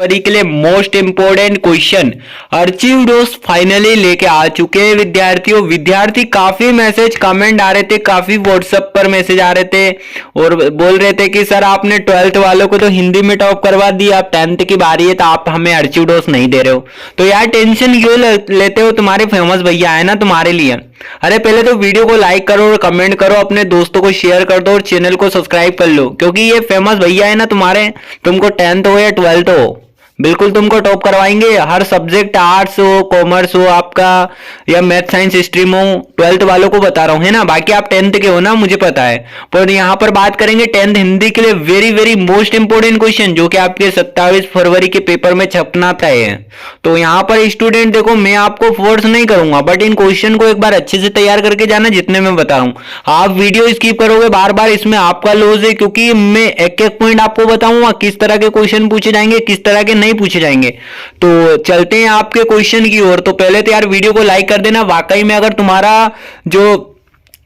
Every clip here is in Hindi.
फरवरी के लिए मोस्ट इंपोर्टेंट क्वेश्चन अर्चिव डोज फाइनली लेके आ चुके हैं विद्यार्थियों। विद्यार्थी काफी मैसेज कमेंट आ रहे थे, काफी व्हाट्सएप पर मैसेज आ रहे थे और बोल रहे थे कि सर आपने 12th वालों को तो हिंदी में टॉप करवा दिया, अब 10th की बारी है तो आप हमें अर्चिव डोज नहीं दे रहे हो। तो यार टेंशन क्यों लेते हो, तुम्हारे फेमस भैया है ना तुम्हारे लिए। अरे पहले तो वीडियो को लाइक करो और कमेंट करो, अपने दोस्तों को शेयर कर दो और चैनल को सब्सक्राइब कर लो, क्योंकि ये फेमस भैया है ना तुम्हारे, तुमको 10th हो या 12th हो बिल्कुल तुमको टॉप करवाएंगे। हर सब्जेक्ट आर्ट्स हो, कॉमर्स हो आपका या मैथ साइंस स्ट्रीम हो, 12th वालों को बता रहा हूं है ना। बाकी आप 10th के हो ना मुझे पता है, पर यहाँ पर बात करेंगे 10th हिंदी के लिए very very most important question जो कि आपके 27 फरवरी के पेपर में छपना तय है। तो यहाँ पर स्टूडेंट देखो मैं आपको फोर्स नहीं करूंगा, बट इन क्वेश्चन को एक बार अच्छे से तैयार करके जाना जितने मैं बता रहा हूँ। आप वीडियो स्किप करोगे बार बार, इसमें आपका लॉस है, क्योंकि मैं एक एक पॉइंट आपको बताऊंगा किस तरह के क्वेश्चन पूछे जाएंगे किस तरह के नहीं पूछे जाएंगे। तो चलते हैं आपके क्वेश्चन की ओर। तो पहले तो यार वीडियो को लाइक कर देना, वाकई में अगर तुम्हारा जो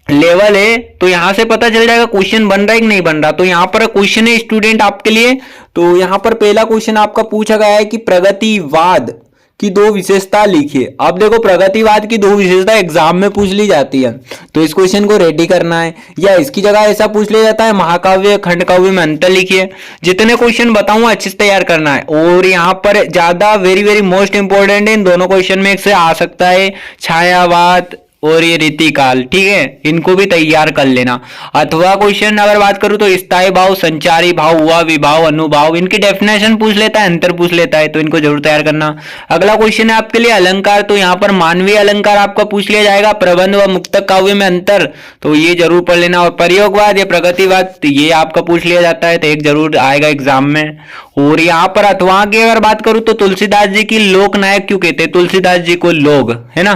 लेवल है तो यहां से पता चल जाएगा क्वेश्चन बन रहा है कि नहीं बन रहा। तो यहां पर क्वेश्चन है स्टूडेंट आपके लिए। तो यहां पर पहला क्वेश्चन आपका पूछा गया है कि प्रगतिवाद की दो विशेषता लिखिए। अब देखो प्रगतिवाद की दो विशेषता एग्जाम में पूछ ली जाती है, तो इस क्वेश्चन को रेडी करना है, या इसकी जगह ऐसा पूछ लिया जाता है महाकाव्य खंड काव्य में अंतर लिखिए। जितने क्वेश्चन बताऊंगा अच्छे से तैयार करना है। और यहाँ पर ज्यादा वेरी वेरी मोस्ट इंपोर्टेंट है, इन दोनों क्वेश्चन में एक से आ सकता है छायावाद और ये रीतिकाल, ठीक है, इनको भी तैयार कर लेना। अथवा क्वेश्चन अगर बात करूं तो स्थायी भाव, संचारी भाव हुआ, विभाव, अनुभाव, इनकी डेफिनेशन पूछ लेता है, अंतर पूछ लेता है, तो इनको जरूर तैयार करना। अगला क्वेश्चन है आपके लिए अलंकार, तो यहाँ पर मानवीय अलंकार आपका पूछ लिया जाएगा, प्रबंध व मुक्तक काव्य में अंतर, तो ये जरूर पढ़ लेना। और प्रयोगवाद या प्रगतिवाद ये आपका पूछ लिया जाता है, तो एक जरूर आएगा एग्जाम में। और यहाँ पर अथवा की अगर बात करूं तो तुलसीदास जी की लोक नायक क्यों कहते हैं, तुलसीदास जी को लोग, है ना।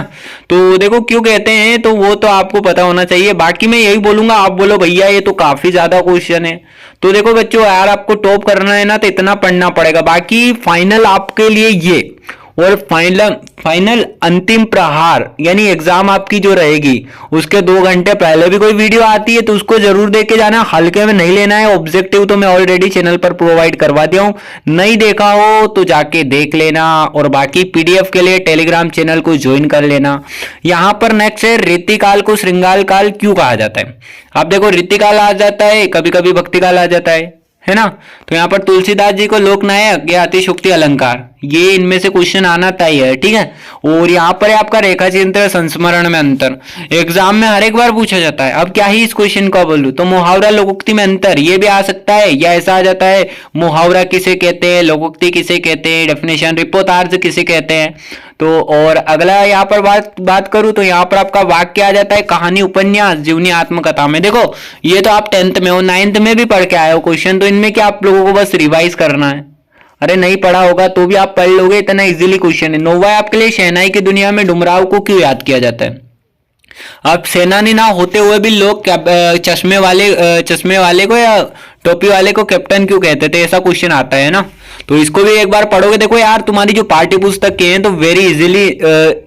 तो देखो क्यों कहते हैं तो वो तो आपको पता होना चाहिए। बाकी मैं यही बोलूंगा, आप बोलो भैया ये तो काफी ज्यादा क्वेश्चन है। तो देखो बच्चों यार आपको टॉप करना है ना तो इतना पढ़ना पड़ेगा। बाकी फाइनल आपके लिए ये, और फाइनल अंतिम प्रहार यानी एग्जाम आपकी जो रहेगी उसके 2 घंटे पहले भी कोई वीडियो आती है तो उसको जरूर देख के जाना, हल्के में नहीं लेना है। ऑब्जेक्टिव तो मैं ऑलरेडी चैनल पर प्रोवाइड करवा दिया हूं, नहीं देखा हो तो जाके देख लेना। और बाकी पीडीएफ के लिए टेलीग्राम चैनल को ज्वाइन कर लेना। यहां पर नेक्स्ट है रीतिकाल को श्रृंगार काल क्यों कहा जाता है। अब देखो रीतिकाल आ जाता है, कभी कभी भक्तिकाल आ जाता है ना। तो यहाँ पर तुलसीदास जी को लोकनायक या अतिशोक्ति अलंकार, ये इनमें से क्वेश्चन आना तय है, ठीक है। और यहाँ पर आपका रेखा चित्र संस्मरण में अंतर एग्जाम में हर एक बार पूछा जाता है। अब क्या ही इस क्वेश्चन को बोलूं तो मुहावरा लोकोक्ति में अंतर ये भी आ सकता है, या ऐसा आ जाता है मुहावरा किसे कहते हैं, लोकोक्ति किसे कहते हैं, डेफिनेशन रिपोर्टार्ज किसे कहते हैं। तो और अगला यहाँ पर बात करूं तो यहाँ पर आपका वाक्य आ जाता है कहानी, उपन्यास, जीवनी, आत्मकथा में। देखो ये तो आप 10th में हो, 9th में भी पढ़ के आए हो क्वेश्चन, तो इनमें क्या आप लोगों को बस रिवाइज करना है। अरे नहीं पढ़ा होगा तो भी आप पढ़ लोगे, इतना इजीली क्वेश्चन है। नौवा आपके लिए शहनाई की दुनिया में डुमराव को क्यों याद किया जाता है। अब सेनानी ना होते हुए भी लोग चश्मे वाले को या टोपी वाले को कैप्टन क्यों कहते थे, ऐसा क्वेश्चन आता है ना। तो इसको भी एक बार पढ़ोगे। देखो यार तुम्हारी जो पाठ्य पुस्तक के हैं तो वेरी इजीली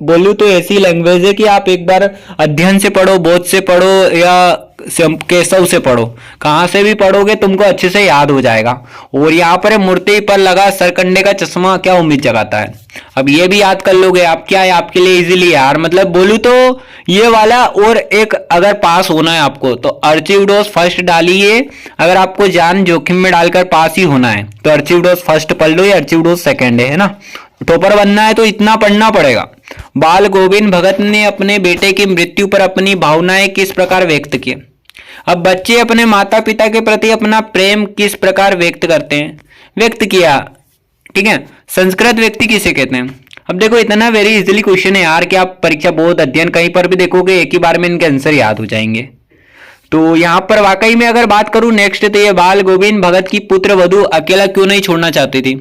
बोलूं तो ऐसी लैंग्वेज है कि आप एक बार अध्ययन से पढ़ो, बोध से पढ़ो या केशव से पढ़ो, कहां से भी पढ़ोगे तुमको अच्छे से याद हो जाएगा। और यहाँ पर मूर्ति पर लगा सरकंडे का चश्मा क्या उम्मीद जगाता है। अब ये भी याद कर लोगे आप, क्या है आपके लिए इजीली यार, मतलब बोलूं तो ये वाला। और एक अगर पास होना है आपको तो अर्चिव डोज फर्स्ट डालिए, अगर आपको जान जोखिम में डालकर पास ही होना है तो अर्चिव डोज फर्स्ट पढ़ लो या अर्चिव डोज सेकेंड है ना। टॉपर बनना है तो इतना पढ़ना पड़ेगा। बाल गोविंद भगत ने अपने बेटे की मृत्यु पर अपनी भावनाएं किस प्रकार व्यक्त की। अब बच्चे अपने माता पिता के प्रति अपना प्रेम किस प्रकार व्यक्त करते हैं, व्यक्त किया, ठीक है। संस्कृत व्यक्ति किसे कहते हैं। अब देखो इतना वेरी इजीली क्वेश्चन है यार कि आप परीक्षा बोध अध्ययन कहीं पर भी देखोगे एक ही बार में इनके आंसर याद हो जाएंगे। तो यहाँ पर वाकई में अगर बात करूं नेक्स्ट तो ये बाल गोविंद भगत की पुत्र वधु अकेला क्यों नहीं छोड़ना चाहती थी।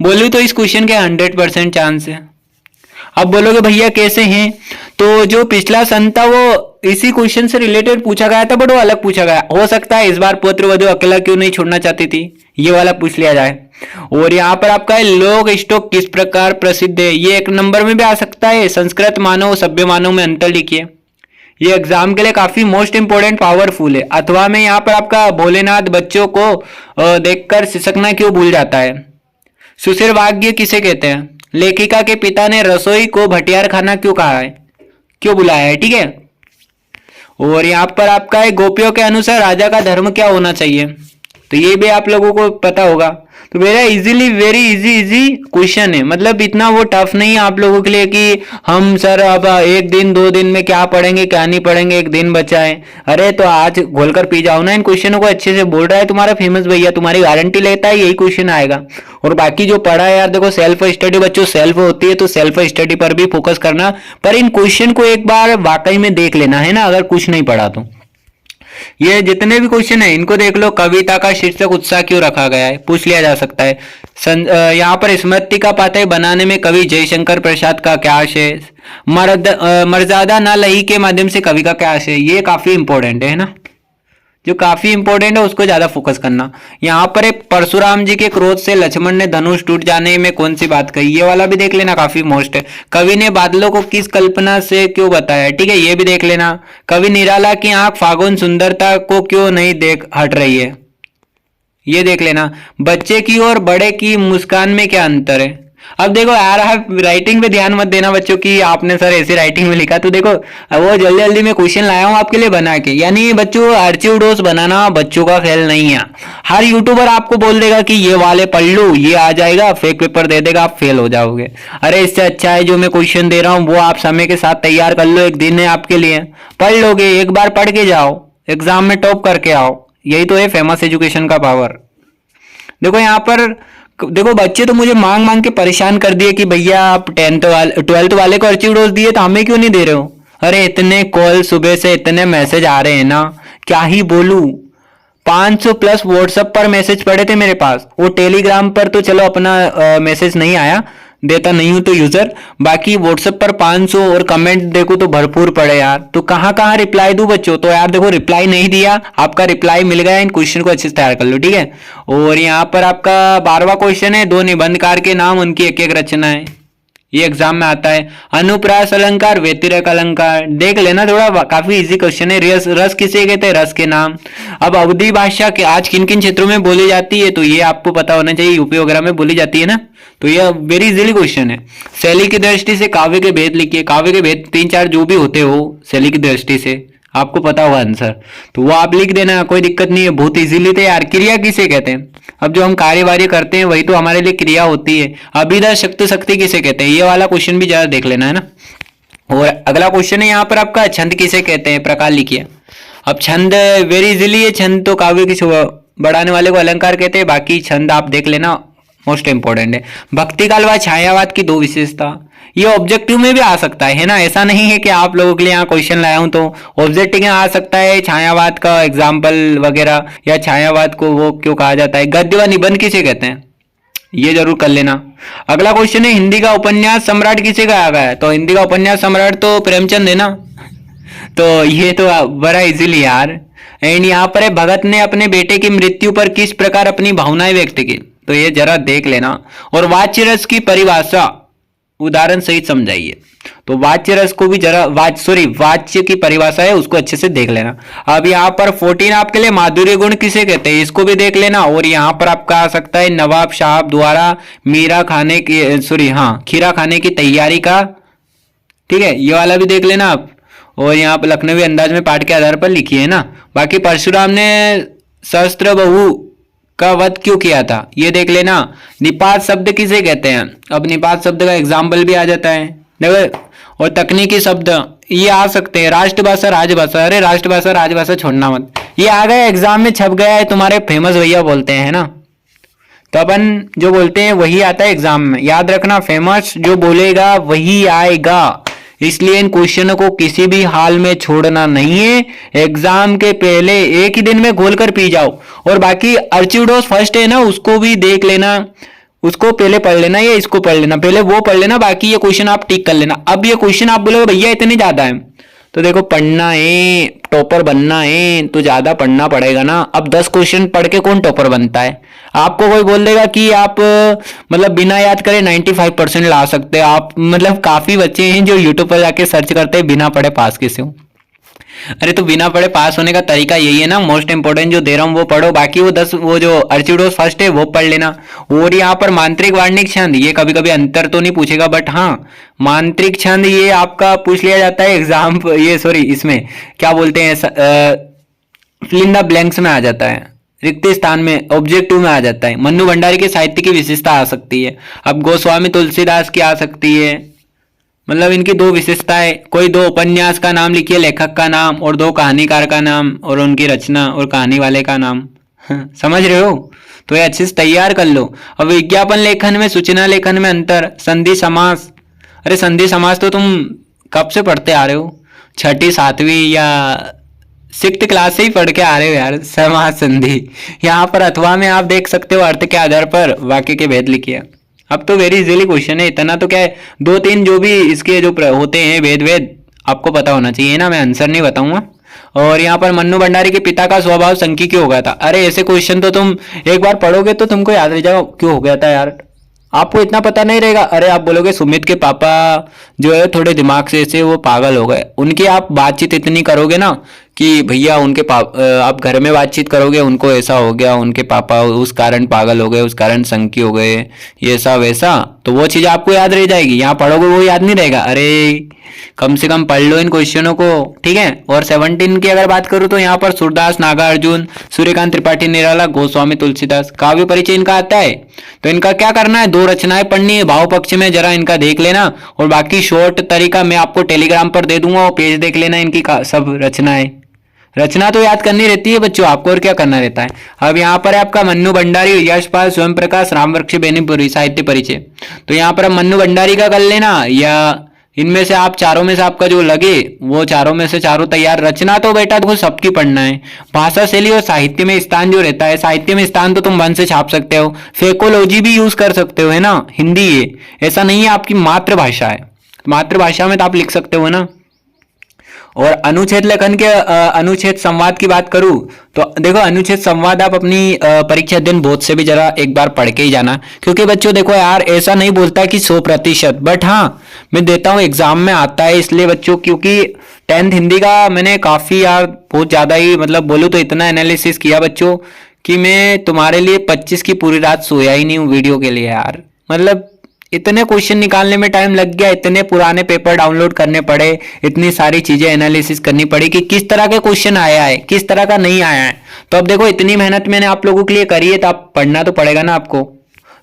बोलूं तो इस क्वेश्चन के 100% चांस है। अब बोलोगे भैया कैसे हैं, तो जो पिछला सन था वो इसी क्वेश्चन से रिलेटेड पूछा गया था, बट वो अलग पूछा गया। हो सकता है इस बार पुत्र वधु अकेला क्यों नहीं छोड़ना चाहती थी ये वाला पूछ लिया जाए। और यहाँ पर आपका है लोक स्टोक किस प्रकार प्रसिद्ध है, ये 1 नंबर में भी आ सकता है। संस्कृत मानव सभ्य मानव में अंतर लिखिए, ये एग्जाम के लिए काफी मोस्ट इंपोर्टेंट पावरफुल है। अथवा में यहाँ पर आपका भोलेनाथ बच्चों को देखकर सिसकना क्यों भूल जाता है। सुशिर भाग्य किसे कहते हैं? लेखिका के पिता ने रसोई को भटियार खाना क्यों कहा है, क्यों बुलाया है, ठीक है। और यहाँ पर आपका है गोपियों के अनुसार राजा का धर्म क्या होना चाहिए, तो ये भी आप लोगों को पता होगा। तो मेरा easily very easy easy question है, मतलब इतना वो टफ नहीं है आप लोगों के लिए कि हम सर अब एक दिन 2 दिन में क्या पढ़ेंगे क्या नहीं पढ़ेंगे, एक दिन बचा है। अरे तो आज घोलकर पी जाओ ना इन क्वेश्चनों को, अच्छे से बोल रहा है तुम्हारा फेमस भैया, तुम्हारी गारंटी लेता है यही क्वेश्चन आएगा। और बाकी जो पढ़ा है यार, देखो सेल्फ स्टडी बच्चों सेल्फ होती है, तो सेल्फ स्टडी पर भी फोकस करना, पर इन क्वेश्चन को एक बार वाकई में देख लेना है ना, अगर कुछ नहीं पढ़ा तो। ये जितने भी क्वेश्चन है इनको देख लो। कविता का शीर्षक उत्साह क्यों रखा गया है, पूछ लिया जा सकता है। यहाँ पर स्मृति का पाठ्य बनाने में कवि जयशंकर प्रसाद का क्या आशय, मर्यादा न लही के माध्यम से कवि का क्या आशय, ये काफी इंपॉर्टेंट है ना, जो काफी इंपॉर्टेंट है उसको ज्यादा फोकस करना। यहाँ पर एक परशुराम जी के क्रोध से लक्ष्मण ने धनुष टूट जाने में कौन सी बात कही, ये वाला भी देख लेना, काफी मोस्ट है। कवि ने बादलों को किस कल्पना से क्यों बताया, ठीक है, ये भी देख लेना। कवि निराला की आंख फागुन सुंदरता को क्यों नहीं देख हट रही है, ये देख लेना। बच्चे की और बड़े की मुस्कान में क्या अंतर है। अब देखो यार, आप राइटिंग पे ध्यान मत देना बच्चों की, आपने सर ऐसे राइटिंग में लिखा, तो देखो वो जल्दी जल्दी में क्वेश्चन लाया हूं आपके लिए बना के। यानी बच्चों आर्चिव डोस बनाना बच्चों का खेल नहीं है। हर यूट्यूबर आपको बोल देगा कि ये वाले पढ़ लो, ये आ जाएगा, फेक पेपर दे देगा, आप फेल हो जाओगे। अरे इससे अच्छा है जो मैं क्वेश्चन दे रहा हूँ वो आप समय के साथ तैयार कर लो, एक दिन है आपके लिए, पढ़ लोगे, एक बार पढ़ के जाओ, एग्जाम में टॉप करके आओ। यही तो है फेमस एजुकेशन का पावर। देखो यहाँ पर देखो बच्चे तो मुझे मांग मांग के परेशान कर दिए कि भैया आप 12th वाले को अर्चिव डोज दिए तो हमें क्यों नहीं दे रहे हो। अरे इतने कॉल सुबह से, इतने मैसेज आ रहे हैं ना, क्या ही बोलूं। 500 प्लस व्हाट्सएप पर मैसेज पड़े थे मेरे पास, वो टेलीग्राम पर तो चलो अपना मैसेज नहीं आया, देता नहीं हूं तो यूजर, बाकी व्हाट्सएप पर 500 और कमेंट देखो तो भरपूर पड़े यार। तो कहां कहां रिप्लाई दूं बच्चों, तो यार देखो रिप्लाई नहीं दिया, आपका रिप्लाई मिल गया, इन क्वेश्चन को अच्छे से तैयार कर लो, ठीक है। और यहाँ पर आपका 12वां क्वेश्चन है, 2 निबंधकार के नाम, उनकी एक एक रचना है, ये एग्जाम में आता है। अनुप्रास अलंकार, व्यतिरेक अलंकार, देख लेना थोड़ा, काफी इजी क्वेश्चन है। रस रस किसे कहते हैं, रस के नाम। अब अवधि भाषा के आज किन किन क्षेत्रों में बोली जाती है, तो ये आपको पता होना चाहिए, यूपी वगैरह में बोली जाती है ना, तो ये वेरी इजीली क्वेश्चन है। शैली की दृष्टि से काव्य के भेद लिखिए, काव्य के भेद 3-4 जो भी होते हो शैली की दृष्टि से आपको पता होगा आंसर, तो वो आप लिख देना, कोई दिक्कत नहीं है, बहुत इजीली थे यार। क्रिया किसे कहते हैं, अब जो हम कार्यवाही करते हैं वही तो हमारे लिए क्रिया होती है। अभिधा शक्ति शक्ति किसे कहते हैं, ये वाला क्वेश्चन भी ज्यादा देख लेना है ना। और अगला क्वेश्चन है यहाँ पर आपका, छंद किसे कहते हैं, प्रकार लिखिए। अब छंद वेरी इजीली है, छंद तो काव्य की बढ़ाने वाले को अलंकार कहते हैं, बाकी छंद आप देख लेना, मोस्ट इंपॉर्टेंट है। भक्ति काल व छायावाद की 2 विशेषता, ये ऑब्जेक्टिव में भी आ सकता है ना, ऐसा नहीं है कि आप लोगों के लिए यहाँ क्वेश्चन लाया हूं तो ऑब्जेक्टिव में आ सकता है, छायावाद का एग्जाम्पल वगैरह, या छायावाद को वो क्यों कहा जाता है। गद्य व निबंध किसे कहते हैं, ये जरूर कर लेना। अगला क्वेश्चन है, हिंदी का उपन्यास सम्राट किसे कहा गया है, तो हिंदी का उपन्यास सम्राट तो प्रेमचंद है ना, तो ये तो बड़ा इजीली यार। एंड यहाँ पर है, भगत ने अपने बेटे की मृत्यु पर किस प्रकार अपनी भावनाएं व्यक्त की, तो ये जरा देख लेना। और वाच्य रस की परिभाषा उदाहरण सहित समझाइए, तो वाच्य रस को भी जरा वाच्य की परिभाषा है उसको अच्छे से देख लेना। अब यहाँ पर 14 आपके लिए, माधुर्य गुण किसे कहते हैं, इसको भी देख लेना। और यहाँ पर आपका आ सकता है, नवाब साहब द्वारा खीरा खाने की तैयारी का, ठीक है, ये वाला भी देख लेना आप। और यहाँ पर लखनवी अंदाज में पाठ के आधार पर लिखी है ना। बाकी परशुराम ने सहस्त्र बहु का वध क्यों किया था, ये देख लेना। निपात शब्द किसे कहते हैं, अब निपात शब्द का एग्जाम्पल भी आ जाता है देखो। और तकनीकी शब्द ये आ सकते हैं, राष्ट्रभाषा राजभाषा, अरे राष्ट्रभाषा राजभाषा छोड़ना मत, ये आ गया एग्जाम में छप गया है, तुम्हारे फेमस भैया बोलते हैं ना, तो अपन जो बोलते हैं वही आता है एग्जाम में, याद रखना, फेमस जो बोलेगा वही आएगा, इसलिए इन क्वेश्चनों को किसी भी हाल में छोड़ना नहीं है। एग्जाम के पहले एक ही दिन में घोल कर पी जाओ। और बाकी अर्चिव डोज फर्स्ट है ना, उसको भी देख लेना, उसको पहले पढ़ लेना, या इसको पढ़ लेना, पहले वो पढ़ लेना, बाकी ये क्वेश्चन आप टिक कर लेना। अब ये क्वेश्चन आप बोलोगे भैया इतने ज्यादा है, तो देखो पढ़ना है, टॉपर बनना है तो ज्यादा पढ़ना पड़ेगा ना। अब 10 क्वेश्चन पढ़ के कौन टॉपर बनता है, आपको कोई बोल देगा कि आप मतलब बिना याद करे 95% ला सकते हैं आप, मतलब काफी बच्चे हैं जो यूट्यूब पर जाके सर्च करते हैं बिना पढ़े पास कैसे हो। अरे तो बिना पढ़े पास होने का तरीका यही है ना, मोस्ट इंपोर्टेंट जो दे रहा हूँ वो पढ़ो, बाकी वो 10 वो जो अर्चिडोस फर्स्ट है वो पढ़ लेना। और यहाँ पर मांत्रिक वार्णिक छंद, ये कभी कभी अंतर तो नहीं पूछेगा, बट हाँ मांत्रिक छंद ये आपका पूछ लिया जाता है एग्जाम, ये सॉरी इसमें क्या बोलते हैं, फिल इन द ब्लैंक्स में आ जाता है, रिक्त स्थान में ऑब्जेक्टिव में आ जाता है। मन्नू भंडारी के साहित्य की विशेषता आ सकती है। अब गोस्वामी तुलसीदास की आ सकती है, मतलब इनकी दो विशेषताएं, कोई दो उपन्यास का नाम लिखिए, लेखक का नाम, और दो कहानीकार का नाम, और उनकी रचना और कहानी वाले का नाम। समझ रहे हो? तो ये अच्छे से तैयार कर लो। अब विज्ञापन लेखन में सूचना लेखन में अंतर, संधि समास। अरे संधि समास तो तुम कब से पढ़ते आ रहे हो, छठी सातवीं या सिक्स्थ क्लास से ही पढ़ के आ रहे हो यार। समास संधि यहाँ पर अथवा में आप देख सकते हो, अर्थ के आधार पर वाक्य के भेद लिखिए। अब तो वेरी इजीली क्वेश्चन है, इतना तो क्या है, दो तीन जो भी इसके जो होते हैं वेद वेद आपको पता होना चाहिए ना, मैं आंसर नहीं बताऊंगा। और यहाँ पर मन्नू भंडारी के पिता का स्वभाव संकी क्यों हो गया था? अरे ऐसे क्वेश्चन तो तुम एक बार पढ़ोगे तो तुमको याद रह जाओ क्यों हो गया था यार, आपको इतना पता नहीं रहेगा। अरे आप बोलोगे सुमित के पापा जो है थोड़े दिमाग से ऐसे वो पागल हो गए, उनकी आप बातचीत इतनी करोगे ना कि भैया उनके आप घर में बातचीत करोगे, उनको ऐसा हो गया, उनके पापा उस कारण पागल हो गए, उस कारण संकी हो गए, ये ऐसा वैसा, तो वो चीज आपको याद रह जाएगी। यहाँ पढ़ोगे वो याद नहीं रहेगा। अरे कम से कम पढ़ लो इन क्वेश्चनों को, ठीक है। और 17 की अगर बात करूं तो यहाँ पर सूरदास, नागार्जुन, सूर्यकांत त्रिपाठी निराला, गोस्वामी तुलसीदास, काव्य परिचय इनका आता है। तो इनका क्या करना है, दो रचनाएं पढ़नी है, भाव पक्ष में जरा इनका देख लेना, और बाकी शॉर्ट तरीका मैं आपको टेलीग्राम पर दे दूंगा, वो पेज देख लेना इनकी सब रचनाएं। रचना तो याद करनी रहती है बच्चों आपको, और क्या करना रहता है। अब यहाँ पर है आपका मन्नू भंडारी, यशपाल, स्वयं प्रकाश, रामवृक्ष बेनीपुरी, साहित्य परिचय। तो यहाँ पर मन्नू भंडारी का कर लेना, या इनमें से आप चारों में से आपका जो लगे वो चारों में से चारों तैयार। रचना तो बेटा देखो सबकी पढ़ना है। भाषा शैली और साहित्य में स्थान जो रहता है, साहित्य में स्थान तो तुम वन से छाप सकते हो, फेकोलॉजी भी यूज कर सकते हो, है ना। हिंदी ये ऐसा नहीं है आपकी मातृभाषा है, मातृभाषा में तो आप लिख सकते हो ना। और अनुच्छेद लेखन के अनुच्छेद संवाद की बात करूं तो देखो अनुच्छेद संवाद आप अपनी परीक्षा अध्ययन बोध से भी जरा एक बार पढ़ के ही जाना, क्योंकि बच्चों देखो यार ऐसा नहीं बोलता कि 100%, बट हाँ मैं देता हूँ एग्जाम में आता है इसलिए बच्चों, क्योंकि 10th हिंदी का मैंने काफी यार बहुत ज्यादा ही मतलब बोलूँ तो इतना एनालिसिस किया बच्चों कि मैं तुम्हारे लिए 25 की पूरी रात सोया ही नहीं हूँ वीडियो के लिए यार। मतलब इतने क्वेश्चन निकालने में टाइम लग गया, इतने पुराने पेपर डाउनलोड करने पड़े, इतनी सारी चीजें एनालिसिस करनी पड़ी कि किस तरह के क्वेश्चन आया है, किस तरह का नहीं आया है। तो अब देखो इतनी मेहनत मैंने आप लोगों के लिए करी है तो आप पढ़ना तो पड़ेगा ना आपको।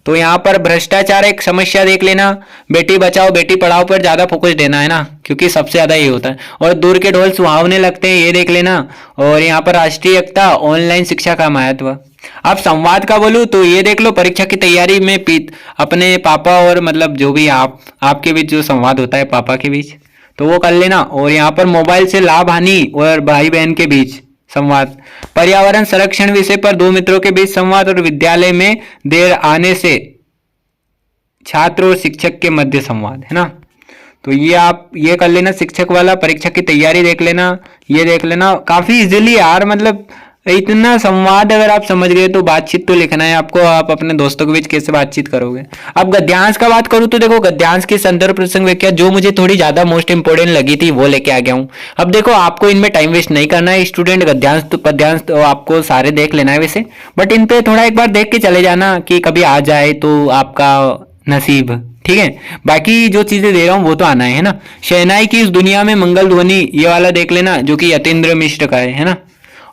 तो यहाँ पर भ्रष्टाचार एक समस्या देख लेना, बेटी बचाओ बेटी पढ़ाओ पर ज्यादा फोकस देना है ना, क्योंकि सबसे ज्यादा ये होता है। और दूर के ढोल सुहावने लगते हैं ये देख लेना। और यहाँ पर राष्ट्रीय एकता, ऑनलाइन शिक्षा का महत्व। आप संवाद का बोलूं तो ये देख लो, परीक्षा की तैयारी में अपने पापा और मतलब जो भी आपके बीच जो संवाद होता है पापा के बीच, तो वो कर लेना। और यहाँ पर मोबाइल से लाभ हानि और भाई बहन के बीच संवाद, पर्यावरण संरक्षण विषय पर दो मित्रों के बीच संवाद, और विद्यालय में देर आने से छात्र और शिक्षक के मध्य संवाद, है ना। तो ये आप ये कर लेना, शिक्षक वाला परीक्षा की तैयारी देख लेना, ये देख लेना काफी इजीली यार। मतलब इतना संवाद अगर आप समझ गए तो बातचीत तो लिखना है आपको, आप अपने दोस्तों के बीच कैसे बातचीत करोगे। अब गद्यांश का बात करूं तो देखो गद्यांश की संदर्भ प्रसंग व्याख्या जो मुझे थोड़ी ज्यादा मोस्ट इंपोर्टेंट लगी थी वो लेके आ गया हूं। अब देखो आपको इनमें टाइम वेस्ट नहीं करना है स्टूडेंट, गद्यांश तो पद्यांश तो आपको सारे देख लेना है वैसे, बट इन पे थोड़ा एक बार देख के चले जाना कि कभी आ जाए तो आपका नसीब, ठीक है। बाकी जो चीजें दे रहा हूं वो तो आना है ना। शहनाई की इस दुनिया में मंगल ध्वनि, ये वाला देख लेना जो कि यतीन्द्र मिश्र का है ना।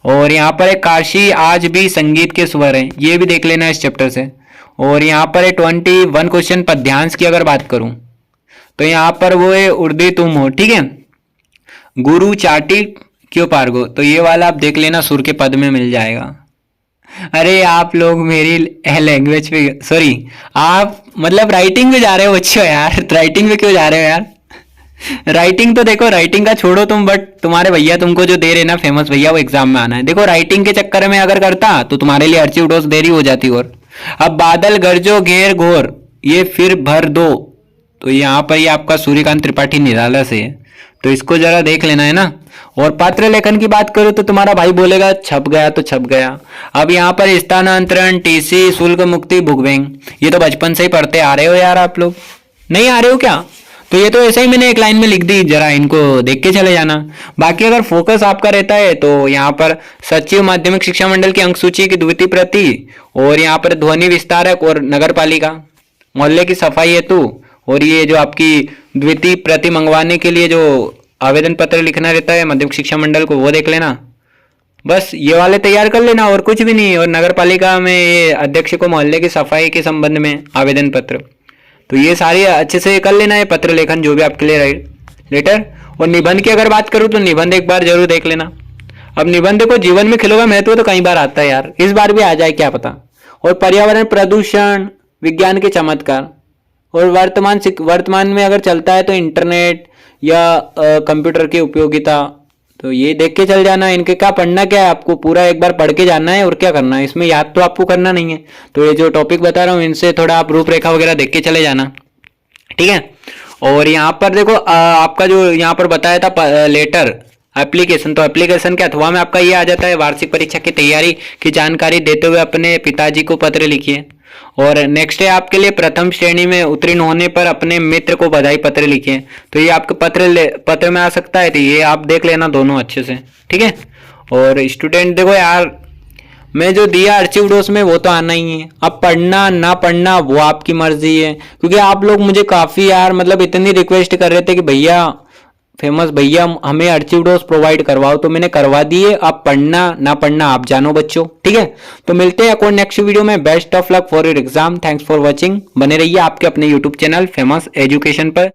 और यहाँ पर है काशी आज भी संगीत के स्वर हैं, ये भी देख लेना इस चैप्टर से। और यहाँ पर है 21 क्वेश्चन पद्यांश की अगर बात करूं तो यहाँ पर वो है उर्दी तुम हो, ठीक है। गुरु चाटी क्यों पारगो, तो ये वाला आप देख लेना, सुर के पद में मिल जाएगा। अरे आप लोग मेरी लैंग्वेज पे सॉरी आप मतलब राइटिंग पे जा रहे हो बच्चों यार, राइटिंग पे क्यों जा रहे हो यार। राइटिंग तो देखो राइटिंग का छोड़ो तुम, बट तुम्हारे भैया तुमको जो दे रहे ना फेमस भैया वो एग्जाम में आना है। देखो राइटिंग के चक्कर में अगर करता तो तुम्हारे लिए अर्ची उडोस देरी हो जाती। और अब बादल गरजो घेर घोर ये फिर भर दो, तो यहाँ पर ये आपका सूर्यकांत त्रिपाठी निराला से है, तो इसको जरा देख लेना है ना। और पात्र लेखन की बात करूं तो तुम्हारा भाई बोलेगा छप गया तो छप गया। अब यहाँ पर स्थानांतरण, टीसी, शुल्क मुक्ति, बुकबैंक, ये तो बचपन से ही पढ़ते आ रहे हो यार, आप लोग नहीं आ रहे हो क्या। तो ये तो ऐसे ही मैंने एक लाइन में लिख दी, जरा इनको देख के चले जाना। बाकी अगर फोकस आपका रहता है तो यहाँ पर सचिव माध्यमिक शिक्षा मंडल की अंक सूची की द्वितीय प्रति, और यहाँ पर ध्वनि विस्तारक और नगर पालिका मोहल्ले की सफाई हेतु, और ये जो आपकी द्वितीय प्रति मंगवाने के लिए जो आवेदन पत्र लिखना रहता है माध्यमिक शिक्षा मंडल को, वो देख लेना। बस ये वाले तैयार कर लेना और कुछ भी नहीं। और नगर पालिका में ये अध्यक्ष को मोहल्ले की सफाई के संबंध में आवेदन पत्र, तो ये सारी अच्छे से कर लेना है पत्र लेखन जो भी आपके लिए लेटर। और निबंध की अगर बात करूँ तो निबंध एक बार जरूर देख लेना। अब निबंध को जीवन में खिलों का महत्व तो कई बार आता है यार, इस बार भी आ जाए क्या पता। और पर्यावरण प्रदूषण, विज्ञान के चमत्कार, और वर्तमान में अगर चलता है तो इंटरनेट या कंप्यूटर की उपयोगिता, तो ये देख के चल जाना। इनके क्या पढ़ना क्या है, आपको पूरा एक बार पढ़ के जाना है और क्या करना है, इसमें याद तो आपको करना नहीं है। तो ये जो टॉपिक बता रहा हूँ इनसे थोड़ा आप रूपरेखा वगैरह देख के चले जाना, ठीक है। और यहाँ पर देखो आपका जो यहाँ पर बताया था लेटर एप्लीकेशन, तो एप्लीकेशन के अथवा में आपका ये आ जाता है, वार्षिक परीक्षा की तैयारी की जानकारी देते हुए अपने पिताजी को पत्र लिखिए। और नेक्स्ट है आपके लिए प्रथम श्रेणी में उत्तीर्ण होने पर अपने मित्र को बधाई पत्र लिखिए। तो ये आपके पत्र में आ सकता है, तो ये आप देख लेना दोनों अच्छे से, ठीक है। और स्टूडेंट देखो यार, मैं जो दिया अर्चिव डोज में वो तो आना ही है, अब पढ़ना ना पढ़ना वो आपकी मर्जी है। क्योंकि आप लोग मुझे काफी यार मतलब इतनी रिक्वेस्ट कर रहे थे कि भैया फेमस भैया हमें अर्चिव डोज प्रोवाइड करवाओ, तो मैंने करवा दिए। अब पढ़ना ना पढ़ना आप जानो बच्चों, ठीक है। तो मिलते हैं अपन नेक्स्ट वीडियो में। Best of luck for your exam. Thanks for watching. बने रहिए आपके अपने यूट्यूब चैनल फेमस एजुकेशन पर।